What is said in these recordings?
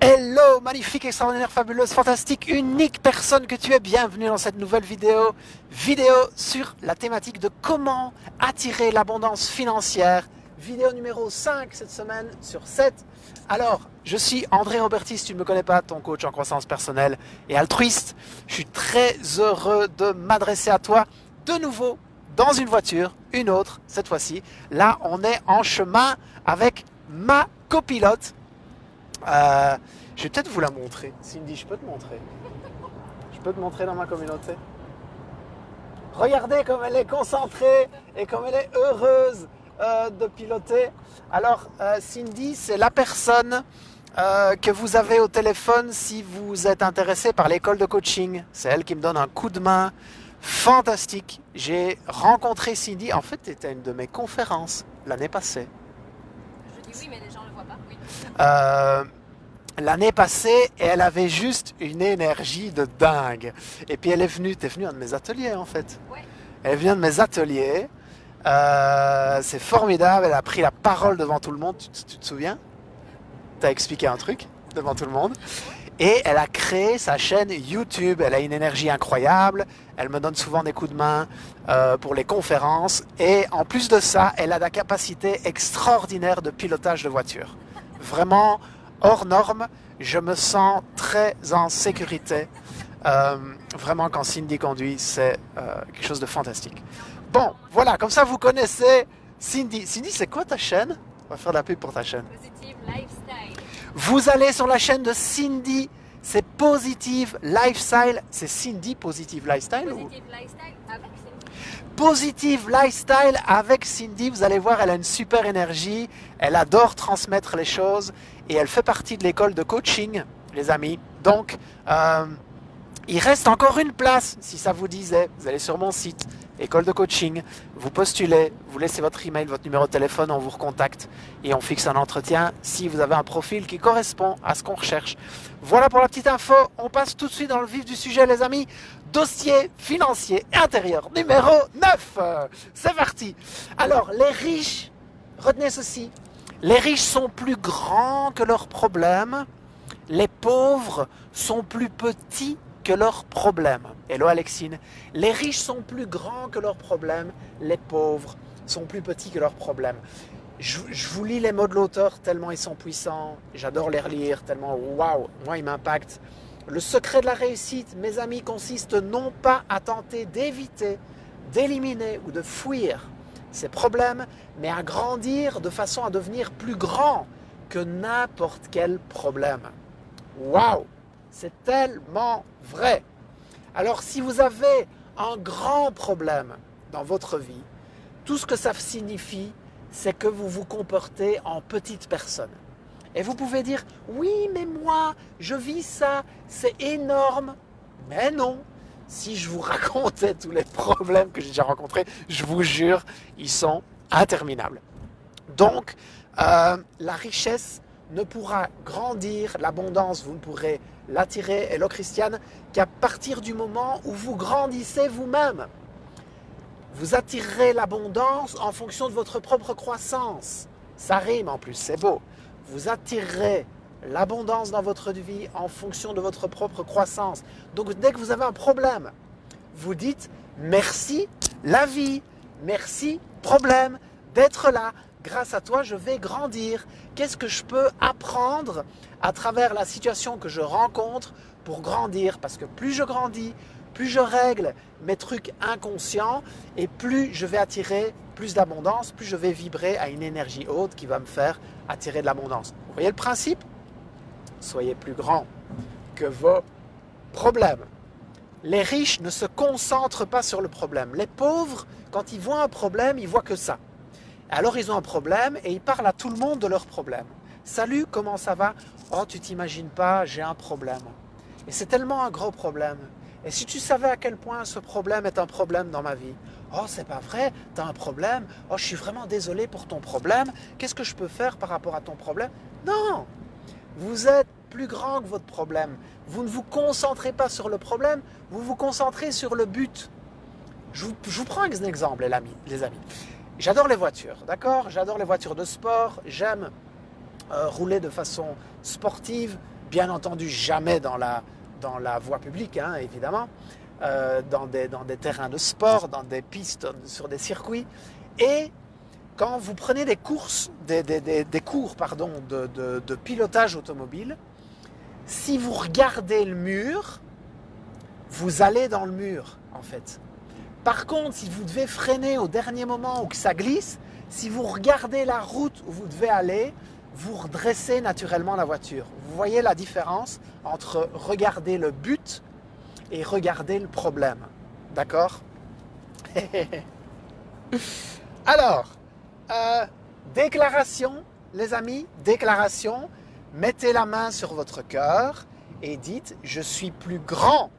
Hello, magnifique, extraordinaire, fabuleuse, fantastique, unique personne que tu es, bienvenue dans cette nouvelle vidéo sur la thématique de comment attirer l'abondance financière, vidéo numéro 5 cette semaine sur 7. Alors, je suis André Robertis, si tu ne me connais pas, ton coach en croissance personnelle et altruiste. Je suis très heureux de m'adresser à toi de nouveau dans une voiture, une autre cette fois-ci. Là, on est en chemin avec ma copilote. Je vais peut-être vous la montrer. Cindy, je peux te montrer. Je peux te montrer dans ma communauté. Regardez comme elle est concentrée et comme elle est heureuse de piloter. Alors, Cindy, c'est la personne que vous avez au téléphone si vous êtes intéressé par l'école de coaching. C'est elle qui me donne un coup de main fantastique. J'ai rencontré Cindy. En fait, tu étais à une de mes conférences l'année passée. Je dis oui, mais les gens ne le voient pas. Oui. L'année passée, elle avait juste une énergie de dingue. Et puis elle est venue, t'es venue à un de mes ateliers en fait. Ouais. Elle est venue à un de mes ateliers. C'est formidable, elle a pris la parole devant tout le monde. Tu te souviens? T'as expliqué un truc devant tout le monde. Et elle a créé sa chaîne YouTube. Elle a une énergie incroyable. Elle me donne souvent des coups de main pour les conférences. Et en plus de ça, elle a la capacité extraordinaire de pilotage de voiture. Vraiment hors norme. Je me sens très en sécurité. Vraiment, quand Cindy conduit, c'est quelque chose de fantastique. Bon, voilà, comme ça vous connaissez Cindy. Cindy, c'est quoi ta chaîne? On va faire de la pub pour ta chaîne. Positive lifestyle. Vous allez sur la chaîne de Cindy, c'est Positive Lifestyle. C'est Cindy Positive Lifestyle ou Positive lifestyle avec Cindy. Positive Lifestyle avec Cindy. Vous allez voir, elle a une super énergie. Elle adore transmettre les choses et elle fait partie de l'école de coaching, les amis. Donc, il reste encore une place, si ça vous disait. Vous allez sur mon site, école de coaching, vous postulez, vous laissez votre email, votre numéro de téléphone, on vous recontacte et on fixe un entretien si vous avez un profil qui correspond à ce qu'on recherche. Voilà pour la petite info. On passe tout de suite dans le vif du sujet, les amis. Dossier financier intérieur numéro 9. C'est parti. Alors, les riches, retenez ceci. Les riches sont plus grands que leurs problèmes. Les pauvres sont plus petits que leurs problèmes. Hello Alexine. Les riches sont plus grands que leurs problèmes, les pauvres sont plus petits que leurs problèmes. Je vous lis les mots de l'auteur tellement ils sont puissants, j'adore les relire tellement waouh, moi ils m'impactent. Le secret de la réussite, mes amis, consiste non pas à tenter d'éviter, d'éliminer ou de fuir ces problèmes, mais à grandir de façon à devenir plus grand que n'importe quel problème. Waouh! C'est tellement vrai. Alors si vous avez un grand problème dans votre vie, tout ce que ça signifie, c'est que vous vous comportez en petite personne. Et vous pouvez dire, oui, mais moi, je vis ça, c'est énorme. Mais non, si je vous racontais tous les problèmes que j'ai déjà rencontrés, je vous jure, ils sont interminables. Donc, la richesse ne pourra grandir, l'abondance, vous ne pourrez l'attirer, hello Christiane, qu'à partir du moment où vous grandissez vous-même. Vous attirerez l'abondance en fonction de votre propre croissance. Ça rime en plus, c'est beau. Vous attirerez l'abondance dans votre vie en fonction de votre propre croissance. Donc dès que vous avez un problème, vous dites merci la vie, merci problème d'être là. Grâce à toi, je vais grandir. Qu'est-ce que je peux apprendre à travers la situation que je rencontre pour grandir? Parce que plus je grandis, plus je règle mes trucs inconscients et plus je vais attirer plus d'abondance, plus je vais vibrer à une énergie haute qui va me faire attirer de l'abondance. Vous voyez le principe? Soyez plus grand que vos problèmes. Les riches ne se concentrent pas sur le problème. Les pauvres, quand ils voient un problème, ils voient que ça. Alors ils ont un problème et ils parlent à tout le monde de leur problème. Salut, comment ça va? Oh, tu t'imagines pas, j'ai un problème. Et c'est tellement un gros problème. Et si tu savais à quel point ce problème est un problème dans ma vie? Oh, c'est pas vrai, tu as un problème. Oh, je suis vraiment désolé pour ton problème. Qu'est-ce que je peux faire par rapport à ton problème? Non! Vous êtes plus grand que votre problème. Vous ne vous concentrez pas sur le problème, vous vous concentrez sur le but. Je vous prends un exemple, les amis. J'adore les voitures, d'accord? J'adore les voitures de sport, j'aime rouler de façon sportive, Bien entendu, jamais dans la voie publique, hein, évidemment, dans des terrains de sport, dans des pistes, sur des circuits. Et quand vous prenez des cours de pilotage automobile, si vous regardez le mur, vous allez dans le mur, en fait. Par contre, si vous devez freiner au dernier moment ou que ça glisse, si vous regardez la route où vous devez aller, vous redressez naturellement la voiture. Vous voyez la différence entre regarder le but et regarder le problème. D'accord? Alors, déclaration, les amis, déclaration. Mettez la main sur votre cœur et dites « Je suis plus grand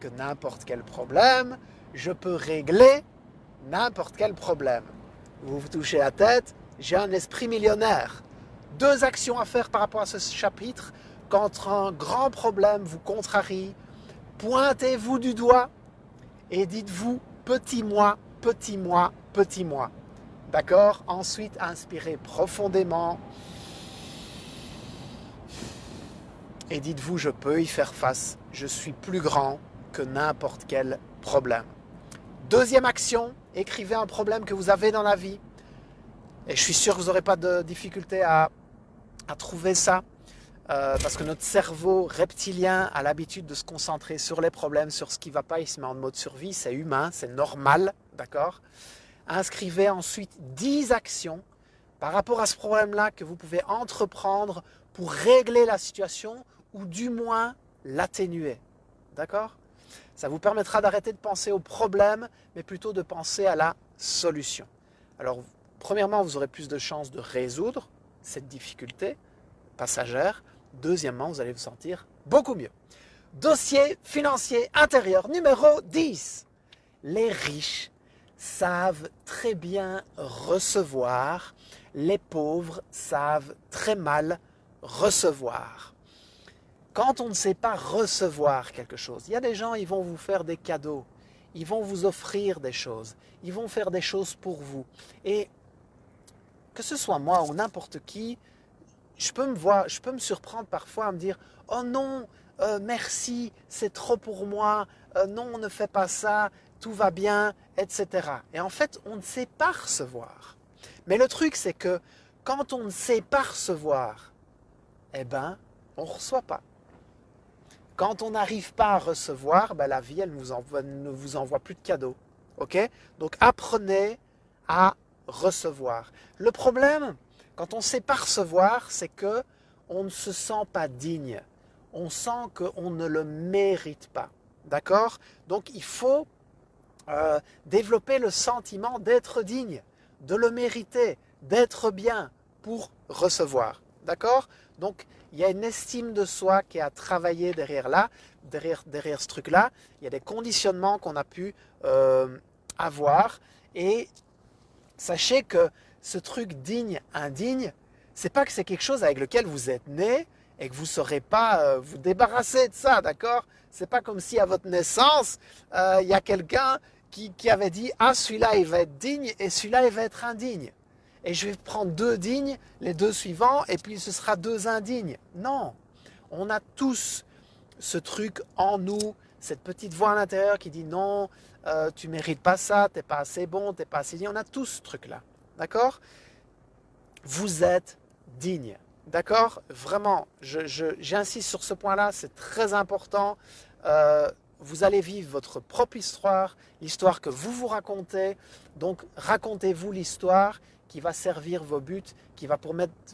que n'importe quel problème. Je peux régler n'importe quel problème. » Vous vous touchez la tête, j'ai un esprit millionnaire. 2 actions à faire par rapport à ce chapitre. Quand un grand problème vous contrarie, pointez-vous du doigt et dites-vous petit moi, petit moi, petit moi. D'accord? Ensuite, inspirez profondément et dites-vous je peux y faire face. Je suis plus grand que n'importe quel problème. 2e action, écrivez un problème que vous avez dans la vie. Et je suis sûr que vous n'aurez pas de difficulté à trouver ça. Parce que notre cerveau reptilien a l'habitude de se concentrer sur les problèmes, sur ce qui ne va pas. Il se met en mode survie, c'est humain, c'est normal. D'accord? Inscrivez ensuite 10 actions par rapport à ce problème-là que vous pouvez entreprendre pour régler la situation ou du moins l'atténuer. D'accord? Ça vous permettra d'arrêter de penser au problème, mais plutôt de penser à la solution. Alors, premièrement, vous aurez plus de chances de résoudre cette difficulté passagère. Deuxièmement, vous allez vous sentir beaucoup mieux. Dossier financier intérieur numéro 10. Les riches savent très bien recevoir, les pauvres savent très mal recevoir. Quand on ne sait pas recevoir quelque chose, il y a des gens, ils vont vous faire des cadeaux, ils vont vous offrir des choses, ils vont faire des choses pour vous. Et que ce soit moi ou n'importe qui, je peux me surprendre parfois à me dire « Oh non, merci, c'est trop pour moi, non, ne fais pas ça, tout va bien, etc. » Et en fait, on ne sait pas recevoir. Mais le truc, c'est que quand on ne sait pas recevoir, eh ben, on ne reçoit pas. Quand on n'arrive pas à recevoir, ben, la vie, elle ne vous envoie plus de cadeaux. Okay? Donc, apprenez à recevoir. Le problème, quand on ne sait pas recevoir, c'est qu'on ne se sent pas digne. On sent qu'on ne le mérite pas. D'accord? Donc, il faut développer le sentiment d'être digne, de le mériter, d'être bien pour recevoir. D'accord? Donc, il y a une estime de soi qui est à travailler derrière ce truc-là. Il y a des conditionnements qu'on a pu avoir. Et sachez que ce truc digne, indigne, c'est pas que c'est quelque chose avec lequel vous êtes né et que vous ne saurez pas vous débarrasser de ça, d'accord? C'est pas comme si à votre naissance, il y a quelqu'un qui avait dit « Ah, celui-là, il va être digne et celui-là, il va être indigne. » Et je vais prendre 2 dignes, les 2 suivants, et puis ce sera 2 indignes. Non, on a tous ce truc en nous, cette petite voix à l'intérieur qui dit « Non, tu ne mérites pas ça, tu n'es pas assez bon, tu n'es pas assez digne. » On a tous ce truc-là, d'accord? Vous êtes digne, d'accord? Vraiment, j'insiste sur ce point-là, c'est très important. Vous allez vivre votre propre histoire, l'histoire que vous racontez. Donc, racontez-vous l'histoire qui va servir vos buts, qui va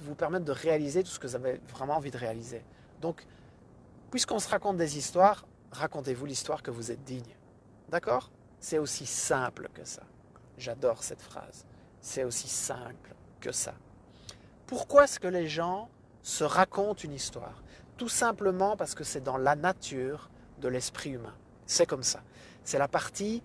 vous permettre de réaliser tout ce que vous avez vraiment envie de réaliser. Donc, puisqu'on se raconte des histoires, racontez-vous l'histoire que vous êtes digne. D'accord? C'est aussi simple que ça. J'adore cette phrase. C'est aussi simple que ça. Pourquoi est-ce que les gens se racontent une histoire? Tout simplement parce que c'est dans la nature de l'esprit humain. C'est comme ça. C'est la partie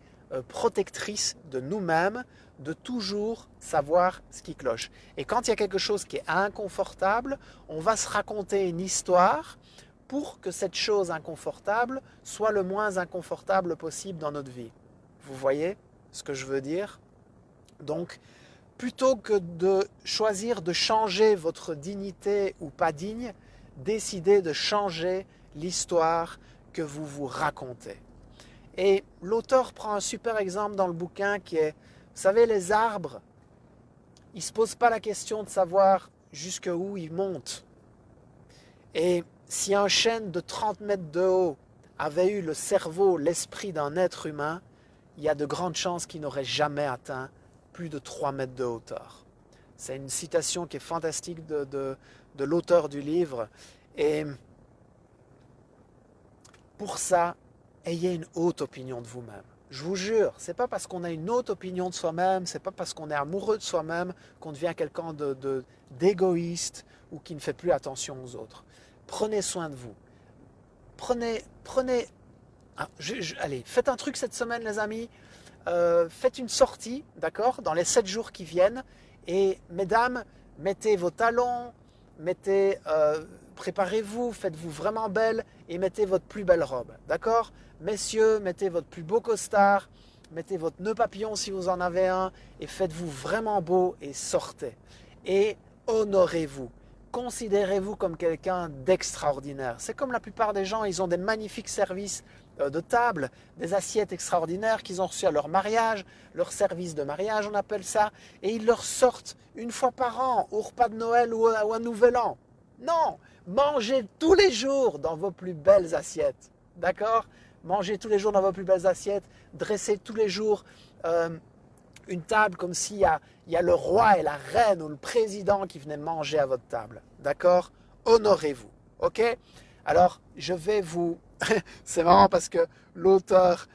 protectrice de nous-mêmes, de toujours savoir ce qui cloche. Et quand il y a quelque chose qui est inconfortable, on va se raconter une histoire pour que cette chose inconfortable soit le moins inconfortable possible dans notre vie. Vous voyez ce que je veux dire? Donc, plutôt que de choisir de changer votre dignité ou pas digne, décidez de changer l'histoire que vous vous racontez. Et l'auteur prend un super exemple dans le bouquin qui est, vous savez, les arbres, ils ne se posent pas la question de savoir jusqu'où ils montent. Et si un chêne de 30 mètres de haut avait eu le cerveau, l'esprit d'un être humain, il y a de grandes chances qu'il n'aurait jamais atteint plus de 3 mètres de hauteur. C'est une citation qui est fantastique de l'auteur du livre. Et pour ça, ayez une haute opinion de vous-même. Je vous jure, c'est pas parce qu'on a une haute opinion de soi-même, c'est pas parce qu'on est amoureux de soi-même qu'on devient quelqu'un d'égoïste ou qui ne fait plus attention aux autres. Prenez soin de vous. Allez, faites un truc cette semaine, les amis. Faites une sortie, d'accord, dans les 7 jours qui viennent. Et mesdames, mettez vos talons, préparez-vous, faites-vous vraiment belle et mettez votre plus belle robe, d'accord? Messieurs, mettez votre plus beau costard, mettez votre nœud papillon si vous en avez un et faites-vous vraiment beau et sortez. Et honorez-vous. Considérez-vous comme quelqu'un d'extraordinaire. C'est comme la plupart des gens, ils ont des magnifiques services de table, des assiettes extraordinaires qu'ils ont reçues à leur mariage, leur service de mariage on appelle ça, et ils leur sortent une fois par an au repas de Noël ou à Nouvel An. Non, mangez tous les jours dans vos plus belles assiettes, d'accord? Mangez tous les jours dans vos plus belles assiettes, dressez tous les jours une table comme s'il y a le roi et la reine ou le président qui venaient manger à votre table, d'accord? Honorez-vous, ok? Alors, je vais vous... C'est marrant parce que l'auteur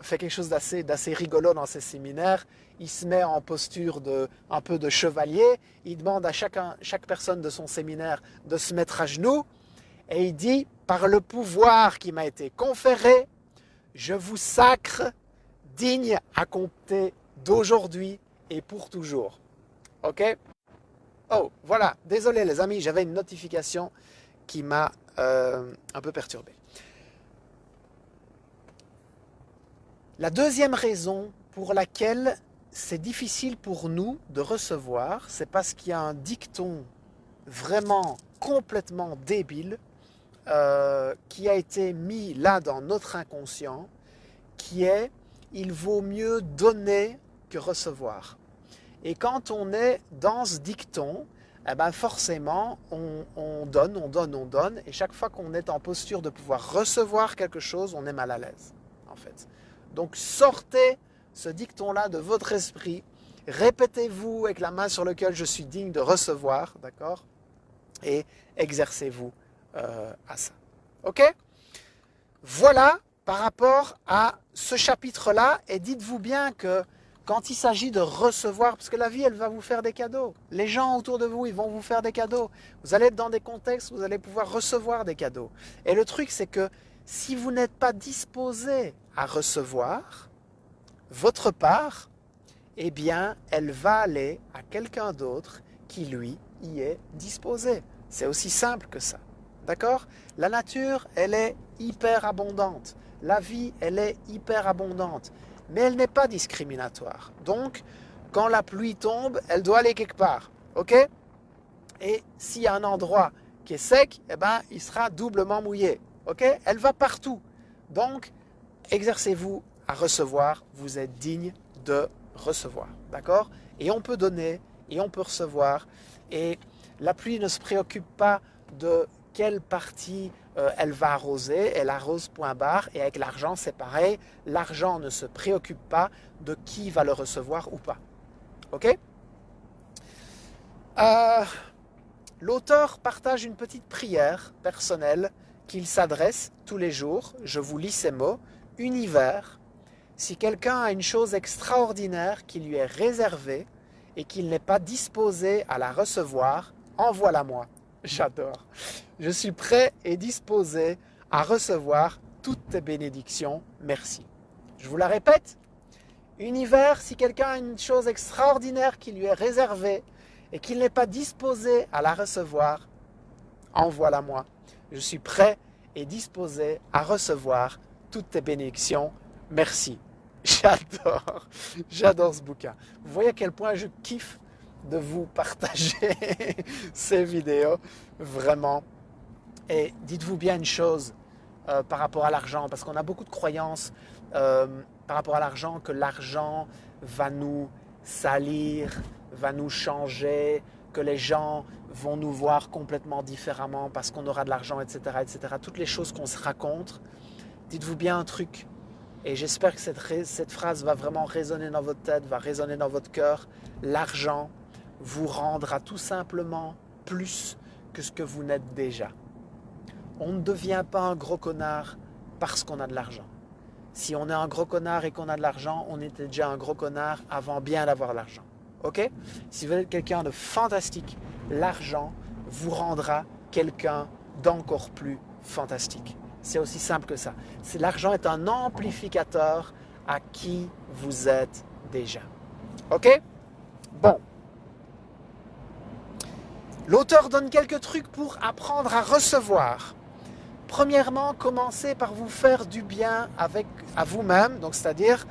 fait quelque chose d'assez rigolo dans ses séminaires. Il se met en posture un peu de chevalier. Il demande à chaque personne de son séminaire de se mettre à genoux. Et il dit, par le pouvoir qui m'a été conféré, je vous sacre digne à compter d'aujourd'hui et pour toujours. Ok? Oh, voilà. Désolé les amis, j'avais une notification qui m'a un peu perturbé. La deuxième raison pour laquelle c'est difficile pour nous de recevoir, c'est parce qu'il y a un dicton vraiment complètement débile qui a été mis là dans notre inconscient, qui est « il vaut mieux donner que recevoir ». Et quand on est dans ce dicton, eh ben forcément, on donne, et chaque fois qu'on est en posture de pouvoir recevoir quelque chose, on est mal à l'aise, en fait. Donc, sortez ce dicton-là de votre esprit, répétez-vous avec la main sur laquelle je suis digne de recevoir, d'accord? Et exercez-vous à ça. Ok? Voilà par rapport à ce chapitre-là, et dites-vous bien que quand il s'agit de recevoir, parce que la vie, elle va vous faire des cadeaux. Les gens autour de vous, ils vont vous faire des cadeaux. Vous allez être dans des contextes où vous allez pouvoir recevoir des cadeaux. Et le truc, c'est que si vous n'êtes pas disposé à recevoir votre part, eh bien, elle va aller à quelqu'un d'autre qui, lui, y est disposé. C'est aussi simple que ça. D'accord? La nature, elle est hyper abondante. La vie, elle est hyper abondante. Mais elle n'est pas discriminatoire. Donc, quand la pluie tombe, elle doit aller quelque part. Ok? Et s'il y a un endroit qui est sec, eh ben, il sera doublement mouillé. Ok? Elle va partout. Donc, exercez-vous à recevoir. Vous êtes digne de recevoir. D'accord? Et on peut donner, et on peut recevoir. Et la pluie ne se préoccupe pas de quelle partie elle va arroser, elle arrose point barre, et avec l'argent c'est pareil, l'argent ne se préoccupe pas de qui va le recevoir ou pas. Ok? L'auteur partage une petite prière personnelle qu'il s'adresse tous les jours, je vous lis ces mots, univers, si quelqu'un a une chose extraordinaire qui lui est réservée et qu'il n'est pas disposé à la recevoir, envoie-la-moi. J'adore. Je suis prêt et disposé à recevoir toutes tes bénédictions. Merci. Je vous la répète. Univers, si quelqu'un a une chose extraordinaire qui lui est réservée et qu'il n'est pas disposé à la recevoir, envoie-la-moi. Je suis prêt et disposé à recevoir toutes tes bénédictions. Merci. J'adore ce bouquin. Vous voyez à quel point je kiffe de vous partager ces vidéos, vraiment. Et dites-vous bien une chose par rapport à l'argent, parce qu'on a beaucoup de croyances par rapport à l'argent, que l'argent va nous salir, va nous changer, que les gens vont nous voir complètement différemment parce qu'on aura de l'argent, etc., etc. Toutes les choses qu'on se raconte, dites-vous bien un truc. Et j'espère que cette phrase va vraiment résonner dans votre tête, va résonner dans votre cœur. L'argent vous rendra tout simplement plus que ce que vous n'êtes déjà. On ne devient pas un gros connard parce qu'on a de l'argent. Si on est un gros connard et qu'on a de l'argent, on était déjà un gros connard avant bien d'avoir l'argent. Ok? Si vous êtes quelqu'un de fantastique, l'argent vous rendra quelqu'un d'encore plus fantastique. C'est aussi simple que ça. L'argent est un amplificateur à qui vous êtes déjà. Ok? Bon. L'auteur donne quelques trucs pour apprendre à recevoir. Premièrement, commencez par vous faire du bien à vous-même, donc c'est-à-dire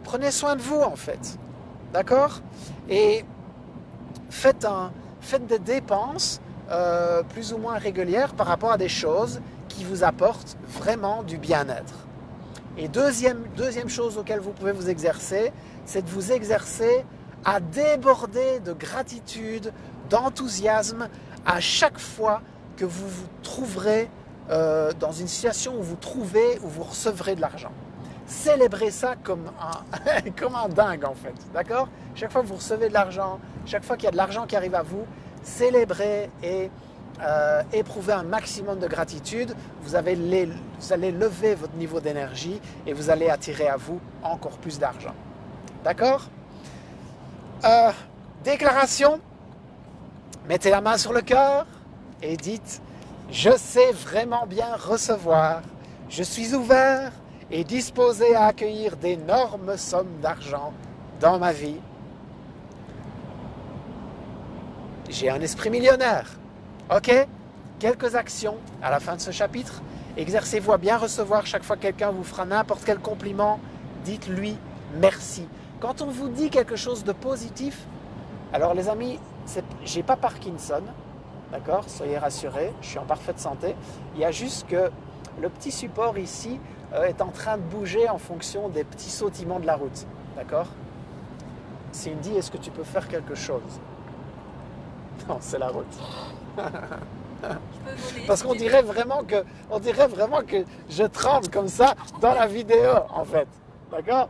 prenez soin de vous en fait, d'accord? Et faites des dépenses plus ou moins régulières par rapport à des choses qui vous apportent vraiment du bien-être. Et deuxième chose auquel vous pouvez vous exercer, c'est de vous exercer à déborder de gratitude, d'enthousiasme à chaque fois que vous vous trouverez dans une situation où vous recevrez de l'argent. Célébrez ça comme un dingue en fait, d'accord? Chaque fois que vous recevez de l'argent, chaque fois qu'il y a de l'argent qui arrive à vous, célébrez et éprouvez un maximum de gratitude. Vous allez lever votre niveau d'énergie et vous allez attirer à vous encore plus d'argent. D'accord? Déclaration. Mettez la main sur le cœur et dites: je sais vraiment bien recevoir. Je suis ouvert et disposé à accueillir d'énormes sommes d'argent dans ma vie. J'ai un esprit millionnaire. Ok? Quelques actions à la fin de ce chapitre. Exercez-vous à bien recevoir chaque fois que quelqu'un vous fera n'importe quel compliment. Dites-lui merci. Quand on vous dit quelque chose de positif, alors les amis, j'ai pas Parkinson, d'accord? Soyez rassurés, je suis en parfaite santé. Il y a juste que le petit support ici est en train de bouger en fonction des petits sautillements de la route, d'accord? Cindy, est-ce que tu peux faire quelque chose? Non, c'est la route. Parce qu'on dirait vraiment que je tremble comme ça dans la vidéo, en fait, d'accord?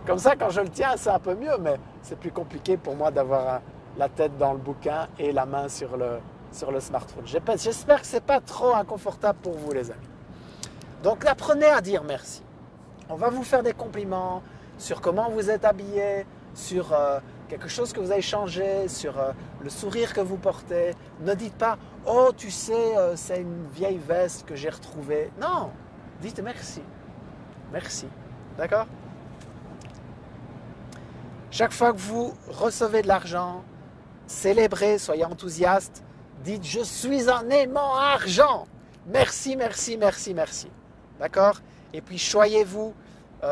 Comme ça, quand je le tiens, c'est un peu mieux, mais c'est plus compliqué pour moi d'avoir la tête dans le bouquin et la main sur le smartphone. J'espère que ce n'est pas trop inconfortable pour vous, les amis. Donc, apprenez à dire merci. On va vous faire des compliments sur comment vous êtes habillé, sur quelque chose que vous avez changé, sur le sourire que vous portez. Ne dites pas « Oh, tu sais, c'est une vieille veste que j'ai retrouvée. » Non, dites merci. Merci. D'accord? Chaque fois que vous recevez de l'argent, célébrez, soyez enthousiaste. Dites « Je suis un aimant argent. Merci, merci, merci, merci. » D'accord? Et puis, choyez-vous.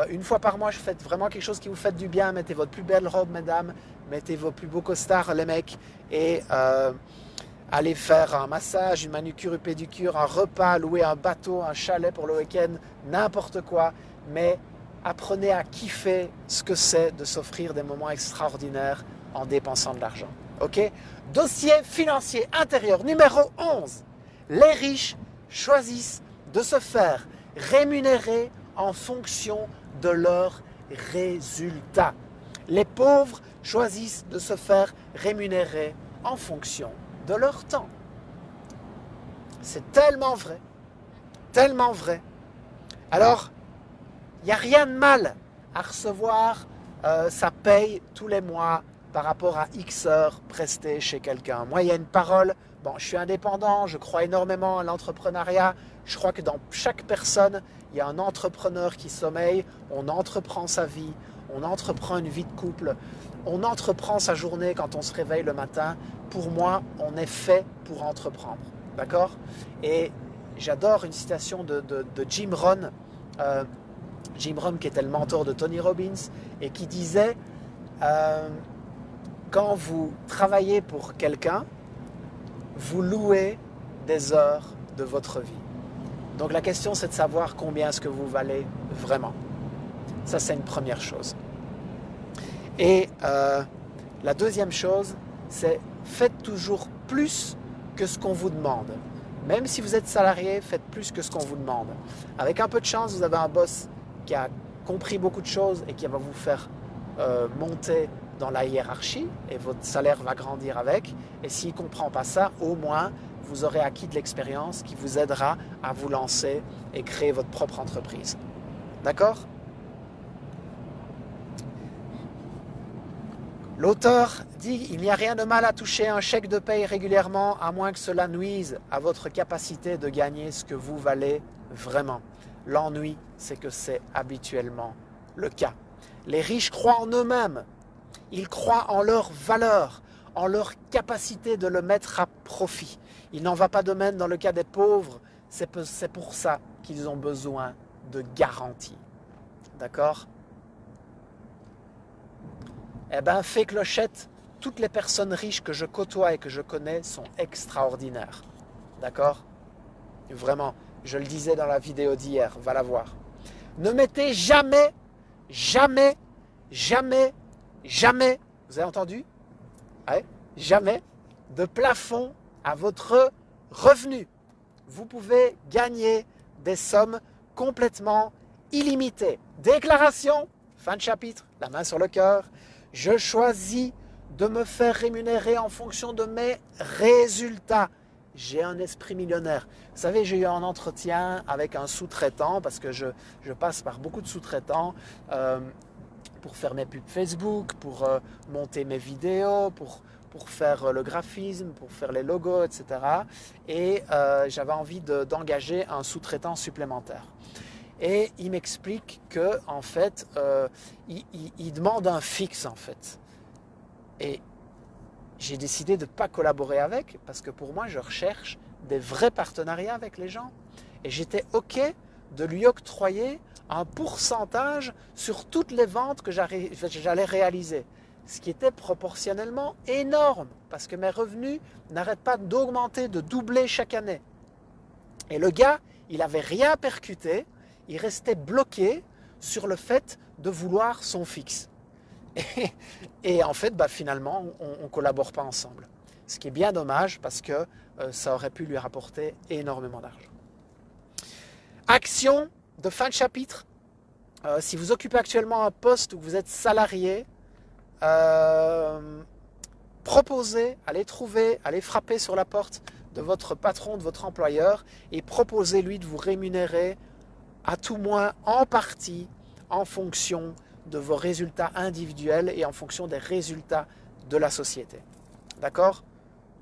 Une fois par mois, faites vraiment quelque chose qui vous fait du bien. Mettez votre plus belle robe, mesdames. Mettez vos plus beaux costards, les mecs. Et allez faire un massage, une manucure, une pédicure, un repas, louer un bateau, un chalet pour le week-end, n'importe quoi. Mais apprenez à kiffer ce que c'est de s'offrir des moments extraordinaires en dépensant de l'argent. Ok? Dossier financier intérieur numéro 11. Les riches choisissent de se faire rémunérer en fonction de leurs résultats. Les pauvres choisissent de se faire rémunérer en fonction de leur temps. C'est tellement vrai. Tellement vrai. Alors, il n'y a rien de mal à recevoir sa paye tous les mois par rapport à X heures prestées chez quelqu'un. Moi, il y a une parole. Bon, je suis indépendant, je crois énormément à l'entrepreneuriat. Je crois que dans chaque personne, il y a un entrepreneur qui sommeille. On entreprend sa vie, on entreprend une vie de couple, on entreprend sa journée quand on se réveille le matin. Pour moi, on est fait pour entreprendre. D'accord? Et j'adore une citation de Jim Rohn. Jim Rohn qui était le mentor de Tony Robbins et qui disait quand vous travaillez pour quelqu'un, vous louez des heures de votre vie. Donc la question, c'est de savoir combien est-ce que vous valez vraiment. Ça, c'est une première chose. Et la deuxième chose, c'est faites toujours plus que ce qu'on vous demande. Même si vous êtes salarié, faites plus que ce qu'on vous demande. Avec un peu de chance, vous avez un boss qui a compris beaucoup de choses et qui va vous faire monter dans la hiérarchie et votre salaire va grandir avec. Et s'il ne comprend pas ça, au moins, vous aurez acquis de l'expérience qui vous aidera à vous lancer et créer votre propre entreprise. D'accord ? L'auteur dit « Il n'y a rien de mal à toucher un chèque de paye régulièrement, à moins que cela nuise à votre capacité de gagner ce que vous valez vraiment. L'ennui, c'est que c'est habituellement le cas. Les riches croient en eux-mêmes. Ils croient en leur valeur, en leur capacité de le mettre à profit. Il n'en va pas de même dans le cas des pauvres. C'est pour ça qu'ils ont besoin de garanties. » D'accord ? Eh bien, fée clochette, toutes les personnes riches que je côtoie et que je connais sont extraordinaires. D'accord ? Vraiment, je le disais dans la vidéo d'hier, va la voir. Ne mettez jamais, jamais, jamais, jamais, vous avez entendu ? Ouais, jamais de plafond à votre revenu. Vous pouvez gagner des sommes complètement illimitées. Déclaration, fin de chapitre, la main sur le cœur. Je choisis de me faire rémunérer en fonction de mes résultats. J'ai un esprit millionnaire. Vous savez, j'ai eu un entretien avec un sous-traitant parce que je passe par beaucoup de sous-traitants pour faire mes pubs Facebook, pour monter mes vidéos, pour faire le graphisme, pour faire les logos, etc. Et j'avais envie d'engager un sous-traitant supplémentaire. Et il m'explique que en fait, il demande un fixe en fait. Et j'ai décidé de ne pas collaborer avec parce que pour moi, je recherche des vrais partenariats avec les gens. Et j'étais OK de lui octroyer un pourcentage sur toutes les ventes que j'allais réaliser. Ce qui était proportionnellement énorme parce que mes revenus n'arrêtent pas d'augmenter, de doubler chaque année. Et le gars, il n'avait rien percuté. Il restait bloqué sur le fait de vouloir son fixe. Et en fait, finalement, on ne collabore pas ensemble. Ce qui est bien dommage parce que ça aurait pu lui rapporter énormément d'argent. Action de fin de chapitre. Si vous occupez actuellement un poste où vous êtes salarié, proposez, allez trouver, allez frapper sur la porte de votre patron, de votre employeur et proposez-lui de vous rémunérer à tout moins en partie en fonction de vos résultats individuels et en fonction des résultats de la société. D'accord ?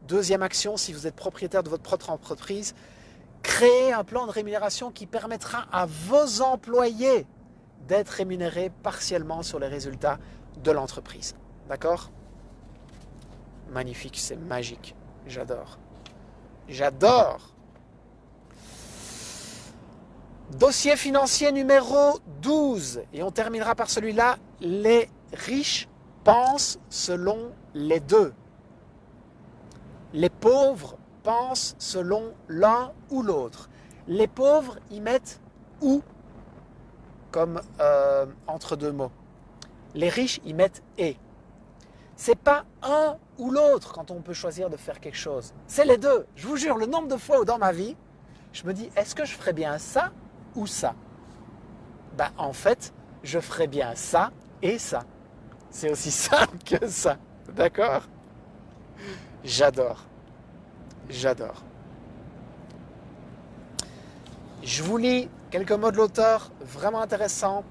Deuxième action, si vous êtes propriétaire de votre propre entreprise, créez un plan de rémunération qui permettra à vos employés d'être rémunérés partiellement sur les résultats de l'entreprise. D'accord ? Magnifique, c'est magique. J'adore. J'adore. Dossier financier numéro 12. Et on terminera par celui-là. Les riches pensent selon les deux. Les pauvres pensent selon l'un ou l'autre. Les pauvres y mettent ou comme entre deux mots. Les riches y mettent et. C'est pas un ou l'autre quand on peut choisir de faire quelque chose. C'est les deux. Je vous jure, le nombre de fois où dans ma vie, je me dis, est-ce que je ferais bien ça ou ça? En fait, je ferais bien ça et ça. C'est aussi simple que ça. D'accord? J'adore. J'adore. Je vous lis quelques mots de l'auteur, vraiment intéressant.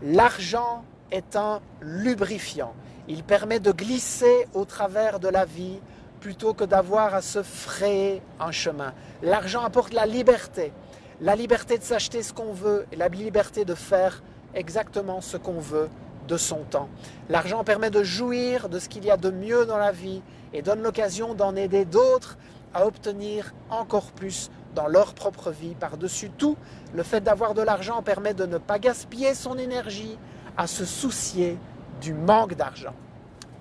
L'argent est un lubrifiant. Il permet de glisser au travers de la vie plutôt que d'avoir à se frayer un chemin. L'argent apporte la liberté de s'acheter ce qu'on veut et la liberté de faire exactement ce qu'on veut de son temps. L'argent permet de jouir de ce qu'il y a de mieux dans la vie et donne l'occasion d'en aider d'autres à obtenir encore plus dans leur propre vie. Par-dessus tout, le fait d'avoir de l'argent permet de ne pas gaspiller son énergie à se soucier du manque d'argent.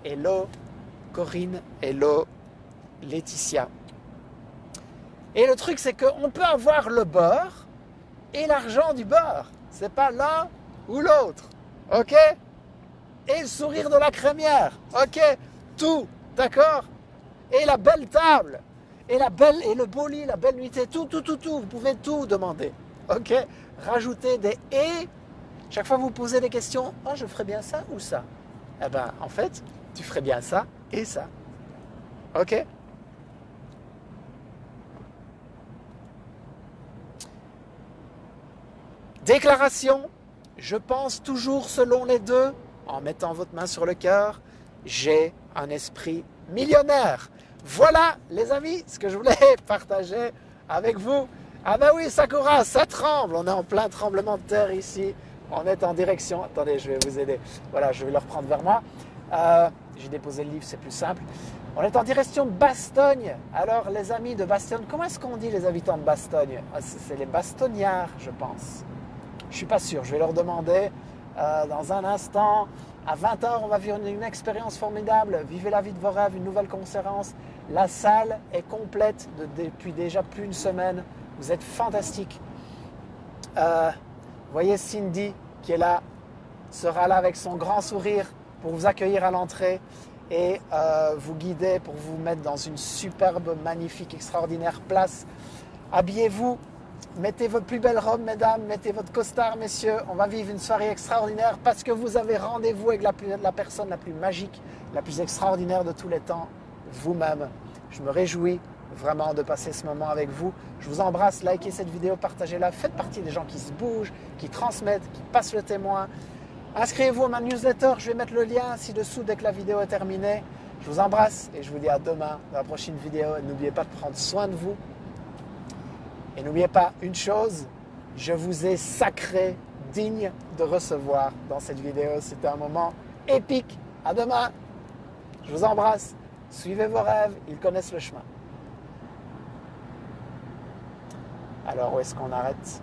Hello, Corinne, hello, Laetitia. Et le truc, c'est qu'on peut avoir le beurre et l'argent du beurre. C'est pas l'un ou l'autre. OK? Et le sourire de la crémière. OK? Tout. D'accord? Et la belle table. Et le beau lit, la belle nuitée. Tout. Vous pouvez tout demander. OK? Rajoutez des « et ». Chaque fois que vous posez des questions, « Oh, je ferais bien ça ou ça ?» Eh bien, en fait, tu ferais bien ça et ça. OK? Déclaration, je pense toujours selon les deux, en mettant votre main sur le cœur, j'ai un esprit millionnaire. Voilà, les amis, ce que je voulais partager avec vous. Ah ben oui, Sakura, ça tremble, on est en plein tremblement de terre ici. On est en direction, attendez, je vais vous aider. Voilà, je vais le reprendre vers moi. J'ai déposé le livre, c'est plus simple. On est en direction de Bastogne. Alors, les amis de Bastogne, comment est-ce qu'on dit les habitants de Bastogne? C'est les Bastognards, je pense. Je ne suis pas sûr, je vais leur demander dans un instant. À 20h, on va vivre une expérience formidable. Vivez la vie de vos rêves, une nouvelle conférence. La salle est complète depuis déjà plus d'une semaine. Vous êtes fantastiques. Vous voyez Cindy qui est là, sera là avec son grand sourire pour vous accueillir à l'entrée et vous guider pour vous mettre dans une superbe, magnifique, extraordinaire place. Habillez-vous. Mettez votre plus belle robe, mesdames, mettez votre costard, messieurs. On va vivre une soirée extraordinaire parce que vous avez rendez-vous avec la personne la plus magique, la plus extraordinaire de tous les temps, vous-même. Je me réjouis vraiment de passer ce moment avec vous. Je vous embrasse, likez cette vidéo, partagez-la. Faites partie des gens qui se bougent, qui transmettent, qui passent le témoin. Inscrivez-vous à ma newsletter, je vais mettre le lien ci-dessous dès que la vidéo est terminée. Je vous embrasse et je vous dis à demain dans la prochaine vidéo. Et n'oubliez pas de prendre soin de vous. Et n'oubliez pas une chose, je vous ai sacré, digne de recevoir dans cette vidéo. C'était un moment épique. À demain. Je vous embrasse. Suivez vos rêves, ils connaissent le chemin. Alors, où est-ce qu'on arrête ?